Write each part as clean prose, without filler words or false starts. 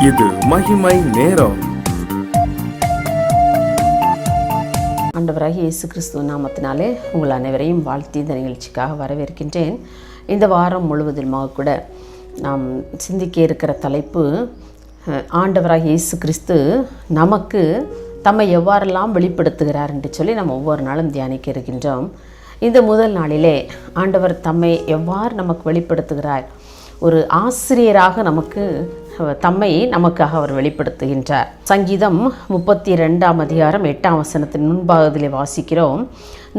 இது மகிமை நேரம். ஆண்டவராகிய இயேசு கிறிஸ்துவ நாமத்தினாலே உங்கள் அனைவரையும் வாழ்த்தி இந்த நிகழ்ச்சிக்காக வரவேற்கின்றேன். இந்த வாரம் முழுவதுமாக கூட நாம் சிந்திக்க இருக்கிற தலைப்பு, ஆண்டவராகிய இயேசு கிறிஸ்து நமக்கு தம்மை எவ்வாறெல்லாம் வெளிப்படுத்துகிறார் என்று சொல்லி நம்ம ஒவ்வொரு நாளும் தியானிக்க இருக்கின்றோம். இந்த முதல் நாளிலே ஆண்டவர் தம்மை எவ்வாறு நமக்கு வெளிப்படுத்துகிறார், ஒரு ஆசிரியராக நமக்காக அவர் வெளிப்படுத்துகின்றார். சங்கீதம் 32 அதிகாரம் 8 முன்பாகத்திலே வாசிக்கிறோம்,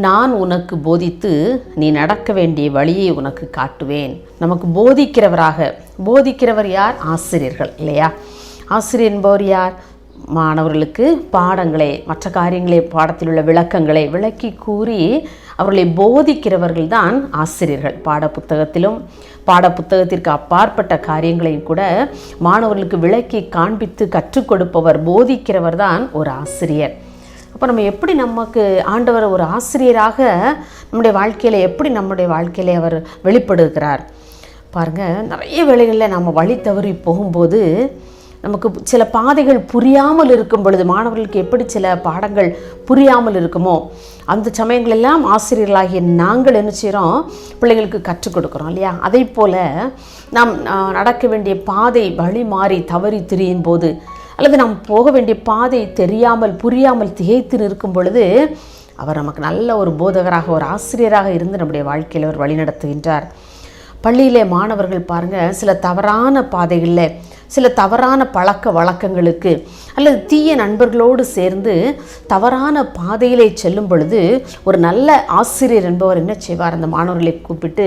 நான் உனக்கு போதித்து நீ நடக்க வேண்டிய வழியை உனக்கு காட்டுவேன். நமக்கு போதிக்கிறவர் யார்? ஆசிரியர்கள் இல்லையா? ஆசிரியர் என்பவர் யார்? மாணவர்களுக்கு பாடங்களை, மற்ற காரியங்களை, பாடத்தில் உள்ள விளக்கங்களை விளக்கி கூறி அவர்களை போதிக்கிறவர்கள் தான் ஆசிரியர்கள். பாடப்புத்தகத்திற்கு அப்பாற்பட்ட காரியங்களையும் கூட மாணவர்களுக்கு விளக்கி காண்பித்து கற்றுக் கொடுப்பவர், போதிக்கிறவர் தான் ஒரு ஆசிரியர். அப்போ நம்ம எப்படி நமக்கு ஆண்டவர் ஒரு ஆசிரியராக நம்முடைய வாழ்க்கையில் அவர் வெளிப்படுகிறார் பாருங்கள். நிறைய வேளைகளில் நம்ம வழி தவறி போகும்போது நமக்கு சில பாதைகள் புரியாமல் இருக்கும் பொழுது, மாணவர்களுக்கு எப்படி சில பாடங்கள் புரியாமல் இருக்குமோ அந்த சமயங்களெல்லாம் ஆசிரியர்களாகிய நாங்கள் என்ன செய்கிறோம்? பிள்ளைகளுக்கு கற்றுக் கொடுக்குறோம் இல்லையா? அதை போல் நாம் நடக்க வேண்டிய பாதை வழி மாறி தவறி திரியும் போது, அல்லது நாம் போக வேண்டிய பாதை புரியாமல் திகைத்து நிற்கும் பொழுது அவர் நமக்கு நல்ல ஒரு போதகராக, ஒரு ஆசிரியராக இருந்து நம்முடைய வாழ்க்கையில் அவர் வழிநடத்துகின்றார். பள்ளியிலே மாணவர்கள் பாருங்கள், சில தவறான பாதைகளில், சில தவறான பழக்க வழக்கங்களுக்கு அல்லது தீய நண்பர்களோடு சேர்ந்து தவறான பாதையிலே செல்லும் பொழுது ஒரு நல்ல ஆசிரியர் என்பவர் என்ன செய்வார்? அந்த மாணவர்களை கூப்பிட்டு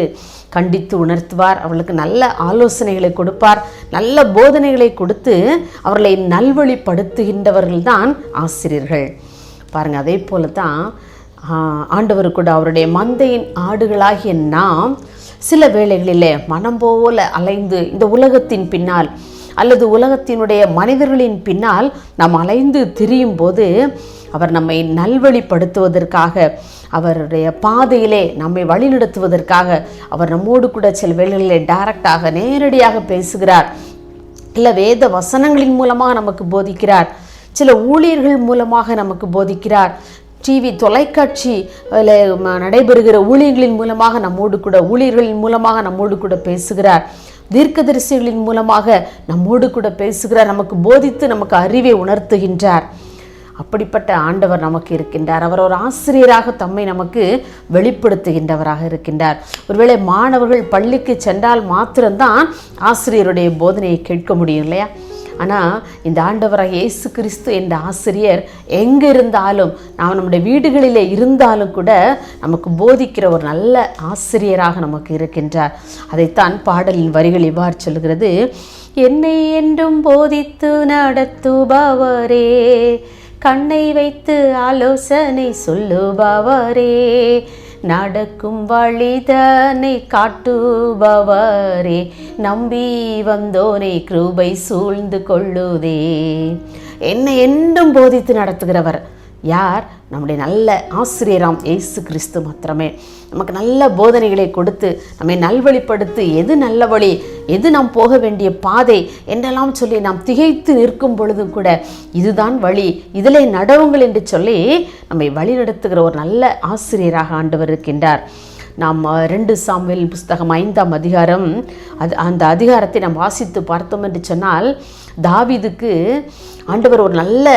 கண்டித்து உணர்த்துவார், அவர்களுக்கு நல்ல ஆலோசனைகளை கொடுப்பார், நல்ல போதனைகளை கொடுத்து அவர்களை நல்வழிப்படுத்துகின்றவர்கள் தான் ஆசிரியர்கள் பாருங்கள். அதே போல தான் ஆண்டவர் கூட அவருடைய மந்தையின் ஆடுகளாகிய நாம் சில வேளைகளிலே மனம் போல அலைந்து இந்த உலகத்தின் பின்னால் அல்லது உலகத்தினுடைய மனிதர்களின் பின்னால் நாம் அலைந்து திரியும் போது அவர் நம்மை நல்வழிப்படுத்துவதற்காக, அவருடைய பாதையிலே நம்மை வழிநடத்துவதற்காக அவர் நம்மோடு கூட சில வேளைகளிலே டைரக்டாக, நேரடியாக பேசுகிறார். இல்லை வேத வசனங்களின் மூலமாக நமக்கு போதிக்கிறார், சில ஊழியர்கள் மூலமாக நமக்கு போதிக்கிறார், டிவி தொலைக்காட்சி நடைபெறுகிற ஊழியர்களின் மூலமாக ஊழியர்களின் மூலமாக நம்மோடு கூட பேசுகிறார், தீர்க்கதரிசிகளின் மூலமாக நம்மோடு கூட பேசுகிறார், நமக்கு போதித்து நமக்கு அறிவை உணர்த்துகின்றார். அப்படிப்பட்ட ஆண்டவர் நமக்கு இருக்கின்றார். அவர் ஒரு ஆசிரியராக தம்மை நமக்கு வெளிப்படுத்துகின்றவராக இருக்கின்றார். ஒருவேளை மாணவர்கள் பள்ளிக்கு சென்றால் மாத்திரம்தான் ஆசிரியருடைய போதனையை கேட்க முடியும் இல்லையா? ஆனால் இந்த ஆண்டவராக இயேசு கிறிஸ்து என்ற ஆசிரியர் எங்கே இருந்தாலும், நாம் நம்முடைய வீடுகளிலே இருந்தாலும் கூட நமக்கு போதிக்கிற ஒரு நல்ல ஆசிரியராக நமக்கு இருக்கின்றார். அதைத்தான் பாடலின் வரிகள் இவ்வாறு சொல்கிறது, என்னை என்றும் போதித்து நடத்துபவரே, கண்ணை வைத்து ஆலோசனை சொல்லுபவரே, நடக்கும் வழிதனை காட்டுபவரே, நம்பி வந்தோனை கிருபை சூழ்ந்து கொள்ளுதே. என்னை என்றும் போதித்து நடத்துகிறவர் யார்? நம்முடைய நல்ல ஆசிரியராம் இயேசு கிறிஸ்து மாத்திரமே. நமக்கு நல்ல போதனைகளை கொடுத்து நம்மை நல்வழிப்படுத்தி, எது நல்ல வழி, எது நாம் போக வேண்டிய பாதை என்றெல்லாம் சொல்லி நாம் திகைத்து நிற்கும் பொழுதும் கூட இதுதான் வழி, இதிலே நடவுங்கள் என்று சொல்லி நம்மை வழிநடத்துகிற ஒரு நல்ல ஆசிரியராக ஆண்டவர் இருக்கின்றார். நாம் 2 சாமுவேல் புஸ்தகம் 5 அதிகாரம் அந்த அதிகாரத்தை நாம் வாசித்து பார்த்தோம் என்று சொன்னால், தாவீதுக்கு ஆண்டவர் ஒரு நல்ல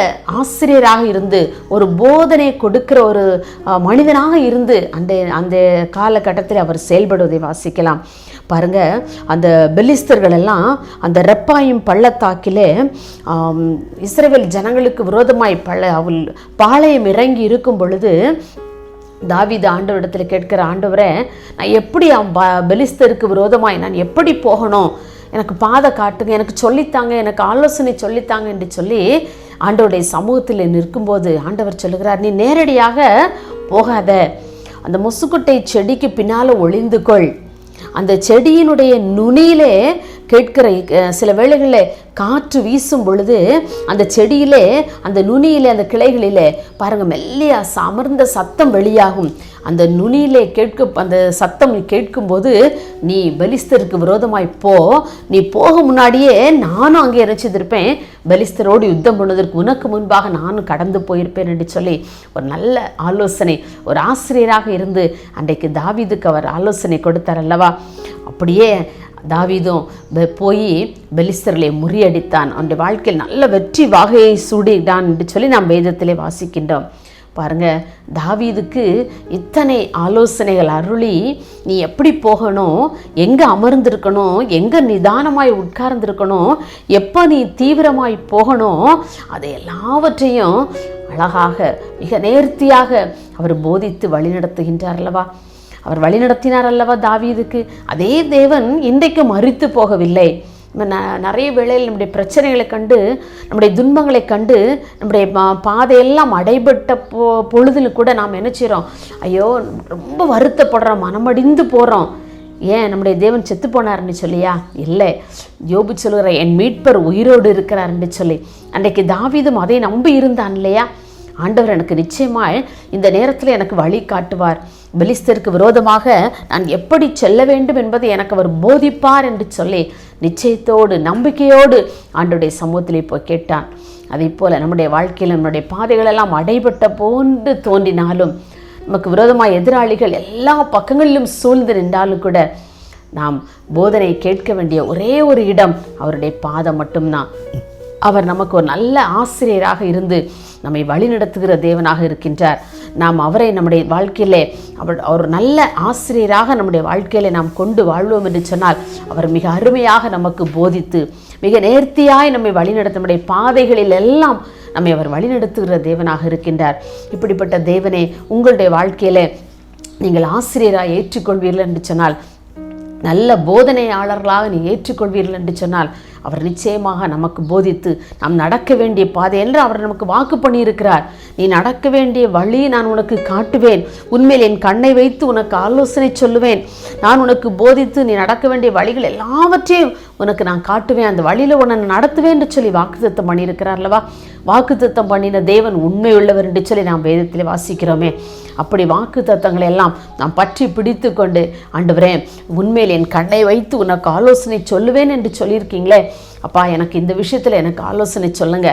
ஆசிரியராக இருந்து, ஒரு போதனை கொடுக்கிற ஒரு மனிதனாக இருந்து அந்த காலகட்டத்தில் அவர் செயல்படுவதை வாசிக்கலாம். பாருங்க, அந்த பெலிஸ்தர்கள் எல்லாம் அந்த ரெப்பாயும் பள்ளத்தாக்கிலே இஸ்ரவேல் ஜனங்களுக்கு விரோதமாய் பாளையம் இறங்கி இருக்கும் பொழுது தாவீது ஆண்டவரிடத்தில் கேட்கிற, ஆண்டவரே, நான் எப்படி பெலிஸ்தருக்கு விரோதமாய் நான் எப்படி போகணும், எனக்கு பாதை காட்டுங்க, எனக்கு சொல்லித்தாங்க, எனக்கு ஆலோசனை சொல்லித்தாங்க என்று சொல்லி ஆண்டவருடைய சமூகத்தில் நிற்கும்போது ஆண்டவர் சொல்லுகிறார், நீ நேரடியாக போகாத, அந்த முசுக்குட்டை செடிக்கு பின்னால் ஒளிந்து கொள், அந்த செடியினுடைய நுனியிலே கேட்கிற சில வேளைகளில் காற்று வீசும் பொழுது அந்த செடியிலே, அந்த நுனியிலே, அந்த கிளைகளிலே பாருங்கள் மெல்லியா அமர்ந்த சத்தம் வெளியாகும். அந்த நுனியிலே அந்த சத்தம் கேட்கும்போது நீ பெலிஸ்தருக்கு விரோதமாய் போ, நீ போக முன்னாடியே நானும் அங்கே இறைச்சிருப்பேன், பெலிஸ்தரோடு யுத்தம் பண்ணுவதற்கு உனக்கு முன்பாக நானும் கடந்து போயிருப்பேன் என்று சொல்லி ஒரு நல்ல ஆலோசனை, ஒரு ஆசிரியராக இருந்து அன்றைக்கு தாவீதுக்கு அவர் ஆலோசனை கொடுத்தார் அல்லவா. அப்படியே தாவீதும் போய் பெலிஸ்தர்களை முறியடித்தான். அவனுடைய வாழ்க்கையில் நல்ல வெற்றி வாகையை சூடினான் என்று சொல்லி நாம் வேதத்திலே வாசிக்கின்றோம். பாருங்க, தாவீதுக்கு இத்தனை ஆலோசனைகள் அருளி நீ எப்படி போகணும், எங்கே அமர்ந்திருக்கணும், எங்கே நிதானமாய் உட்கார்ந்துருக்கணும், எப்போ நீ தீவிரமாய் போகணும், அதை எல்லாவற்றையும் அழகாக மிக நேர்த்தியாக அவர் போதித்து வழிநடத்துகின்றார் அல்லவா. அவர் வழிநடத்தினார் அல்லவா தாவீதுக்கு. அதே தேவன் இன்றைக்கு மறித்து போகவில்லை. நிறைய வேளையில் நம்முடைய பிரச்சனைகளை கண்டு, நம்முடைய துன்பங்களை கண்டு, நம்முடைய பாதையெல்லாம் அடைபட்ட பொழுதில் கூட நாம் என்ன செய்கிறோம், ஐயோ ரொம்ப வருத்தப்படுறோம், மனமடிந்து போகிறோம். ஏன் நம்முடைய தேவன் செத்து போனார்னு சொல்லியா? இல்லை, யோபு சொல்லுகிற என் மீட்பர் உயிரோடு இருக்கிறார்னு சொல்லி அன்றைக்கு தாவீதும் அதை நம்பி இருந்தான் இல்லையா. ஆண்டவர் எனக்கு நிச்சயமாய் இந்த நேரத்தில் எனக்கு வழி காட்டுவார், பெலிஸ்தருக்கு விரோதமாக நான் எப்படி செல்ல வேண்டும் என்பதை எனக்கு அவர் போதிப்பார் என்று சொல்லி நிச்சயத்தோடு நம்பிக்கையோடு ஆண்டவருடைய சமூகத்திலே போய் கேட்டான். அதே போல் நம்முடைய வாழ்க்கையில் நம்முடைய பாதைகளெல்லாம் அடைபட்ட போன்று தோன்றினாலும், நமக்கு விரோதமாக எதிராளிகள் எல்லா பக்கங்களிலும் சூழ்ந்து நின்றாலும் கூட நாம் போதனை கேட்க வேண்டிய ஒரே ஒரு இடம் அவருடைய பாதம் மட்டும்தான். அவர் நமக்கு ஒரு நல்ல ஆசிரியராக இருந்து நம்மை வழிநடத்துகிற தேவனாக இருக்கின்றார். நாம் அவரை நம்முடைய வாழ்க்கையிலே அவர் நல்ல ஆசிரியராக நம்முடைய வாழ்க்கையிலே நாம் கொண்டு வாழ்வோம் என்று சொன்னால், அவர் மிக அருமையாக நமக்கு போதித்து மிக நேர்த்தியாய் நம்மை வழிநடத்த, நம்முடைய பாதைகளில் எல்லாம் நம்மை அவர் வழிநடத்துகிற தேவனாக இருக்கின்றார். இப்படிப்பட்ட தேவனை உங்களுடைய வாழ்க்கையிலே நீங்கள் ஆசிரியராக ஏற்றுக்கொள்வீர்கள் என்று சொன்னால், நல்ல போதனையாளர்களாக நீ ஏற்றுக்கொள்வீர்கள் என்று சொன்னால், அவர் நிச்சயமாக நமக்கு போதித்து நாம் நடக்க வேண்டிய பாதை என்று அவர் நமக்கு வாக்கு பண்ணியிருக்கிறார். நீ நடக்க வேண்டிய வழி நான் உனக்கு காட்டுவேன், உண்மையில் என் கண்ணை வைத்து உனக்கு ஆலோசனை சொல்லுவேன், நான் உனக்கு போதித்து நீ நடக்க வேண்டிய வழிகள் எல்லாவற்றையும் உனக்கு நான் காட்டுவேன், அந்த வழியில் உன்னை நடத்துவேன் என்று சொல்லி வாக்குத்தத்தம் பண்ணியிருக்கிறார் அல்லவா. வாக்குத்தத்தம் பண்ணின தேவன் உண்மை உள்ளவர் என்று சொல்லி நாம் வேதத்தில் வாசிக்கிறோமே. அப்படி வாக்கு தத்தங்களை எல்லாம் நாம் பற்றி பிடித்து கொண்டு, ஆண்டவரே உண்மையில் என் கண்ணை வைத்து உனக்கு ஆலோசனை சொல்லுவேன் என்று சொல்லியிருக்கீங்களே, அப்பா எனக்கு இந்த விஷயத்தில் எனக்கு ஆலோசனை சொல்லுங்க,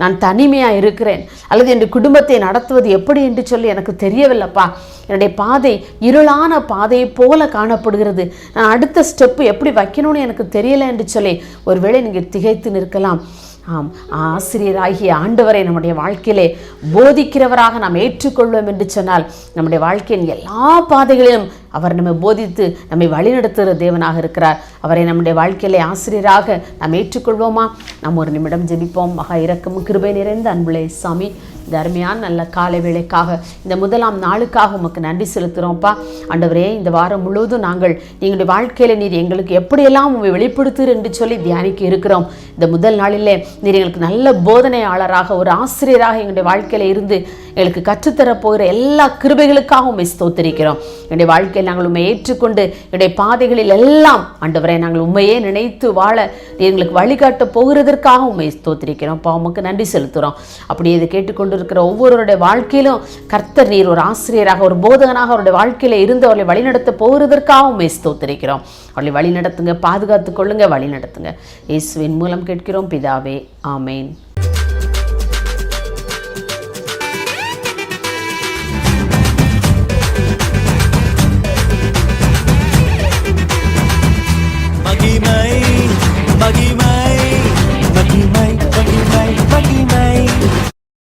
நான் தனிமையாக இருக்கிறேன், அல்லது என் குடும்பத்தை நடத்துவது எப்படி என்று சொல்லி எனக்கு தெரியவில்லைப்பா, என்னுடைய பாதை இருளான பாதையை போல காணப்படுகிறது, நான் அடுத்த ஸ்டெப்பு எப்படி வைக்கணும்னு எனக்கு தெரியலை என்று சொல்லி ஒருவேளை நீங்கள் திகைத்து நிற்கலாம். ஆம், ஆசிரியராகிய ஆண்டவரை நம்முடைய வாழ்க்கையிலே போதிக்கிறவராக நாம் ஏற்றுக்கொள்வோம் என்று சொன்னால், நம்முடைய வாழ்க்கையின் எல்லா பாதைகளிலும் அவர் நம்மை போதித்து நம்மை வழிநடத்துகிற தேவனாக இருக்கிறார். அவரை நம்முடைய வாழ்க்கையிலே ஆசிரியராக நாம் ஏற்றுக்கொள்வோமா? நாம் ஒரு நிமிடம் ஜெபிப்போம். மகா இரக்கமும் கிருபை நிறைந்த அன்புலே சாமி, இந்த அருமையான நல்ல காலை வேளைக்காக, இந்த முதலாம் நாளுக்காக உமக்கு நன்றி செலுத்துகிறோம்ப்பா. ஆண்டவரே, இந்த வாரம் முழுவதும் நாங்கள் எங்களுடைய வாழ்க்கையில் நீர் எங்களுக்கு எப்படியெல்லாம் உண்மை வெளிப்படுத்துகிற என்று சொல்லி தியானிக்க இருக்கிறோம். இந்த முதல் நாளிலே நீர் எங்களுக்கு நல்ல போதனையாளராக, ஒரு ஆசிரியராக எங்களுடைய வாழ்க்கையில் இருந்து எங்களுக்கு கற்றுத்தரப்போகிற எல்லா கிருபைகளுக்காக உண்மை ஸ்தோத்திரிக்கிறோம். என்னுடைய வாழ்க்கையில் நாங்கள் உண்மை ஏற்றுக்கொண்டு என்னுடைய பாதைகளில் எல்லாம் ஆண்டவரே நாங்கள் உண்மையே நினைத்து வாழ எங்களுக்கு வழிகாட்ட போகிறதற்காக உண்மை ஸ்தோத்திரிக்கிறோம். உமக்கு நன்றி செலுத்துகிறோம். அப்படியே இதை கேட்டுக்கொண்டு இருக்கிற ஒவ்வொருவருடைய வாழ்க்கையிலும் கர்த்தர் நீர் ஒரு ஆசிரியராக, ஒரு போதகனாக அவருடைய வாழ்க்கையில இருந்து அவர்களை வழிநடத்த போகிறதற்காக உண்மை ஸ்தோத்திரிக்கிறோம். அவர்களை வழி நடத்துங்க, பாதுகாத்து கொள்ளுங்க, வழி நடத்துங்க. இயேசுவின் மூலம் கேட்கிறோம் பிதாவே, ஆமேன். மகிமை